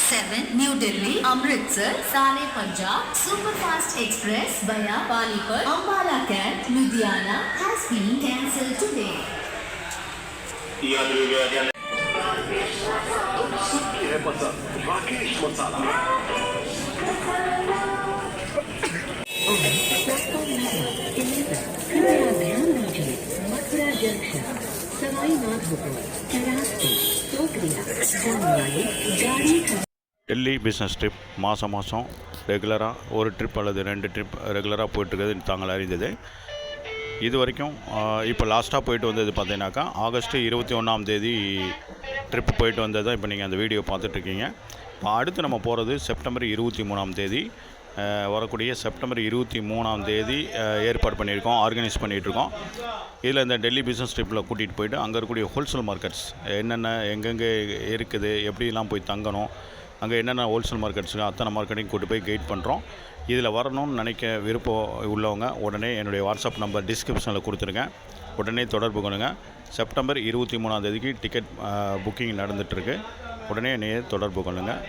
7 New Delhi, Amritsar, Saleh Punjab, Superfast Express via Panipat, Ambala Camp, Ludhiana has been cancelled today. Rakesh मसाला कृपया ध्यान दीजिए Mathura junction Sawai Madhopur Kailashpur टोकरिया जाने वाली गाड़ी டெல்லி பிஸ்னஸ் ட்ரிப் மாதம் ரெகுலராக ஒரு ட்ரிப் அல்லது 2 ட்ரிப் ரெகுலராக போயிட்டுருக்குது தாங்கள் அறிந்தது. இது வரைக்கும் இப்போ லாஸ்ட்டாக போயிட்டு வந்தது பார்த்தீங்கன்னாக்கா ஆகஸ்ட் 21ஆம் தேதி ட்ரிப் போயிட்டு வந்தது தான் இப்போ நீங்கள் அந்த வீடியோ பார்த்துட்ருக்கீங்க. இப்போ அடுத்து நம்ம போகிறது செப்டம்பர் 23ஆம் தேதி. வரக்கூடிய செப்டம்பர் 23ஆம் தேதி ஏற்பாடு பண்ணியிருக்கோம், ஆர்கனைஸ் பண்ணிகிட்ருக்கோம். இதில் இந்த டெல்லி பிஸ்னஸ் ட்ரிப்பில் கூட்டிகிட்டு போயிட்டு அங்கே இருக்கக்கூடிய ஹோல்சேல் மார்க்கெட்ஸ் என்னென்ன எங்கெங்கே இருக்குது, எப்படிலாம் போய் தங்கணும், அங்கே என்னென்ன ஹோல்சேல் மார்க்கெட்ஸுங்க அத்தனை மார்க்கெட்டையும் கூட்டி போய் கைட் பண்ணுறோம். இதில் வரணும்னு நினைக்க விருப்பம் உள்ளவங்க உடனே என்னுடைய வாட்ஸ்அப் நம்பர் டிஸ்கிரிப்ஷனில் கொடுத்துருங்க, உடனே தொடர்பு கொள்ளுங்கள். செப்டம்பர் 23ஆம் தேதிக்கு டிக்கெட் புக்கிங் நடந்துகிட்ருக்கு, உடனே என்னையே தொடர்பு கொள்ளுங்கள்.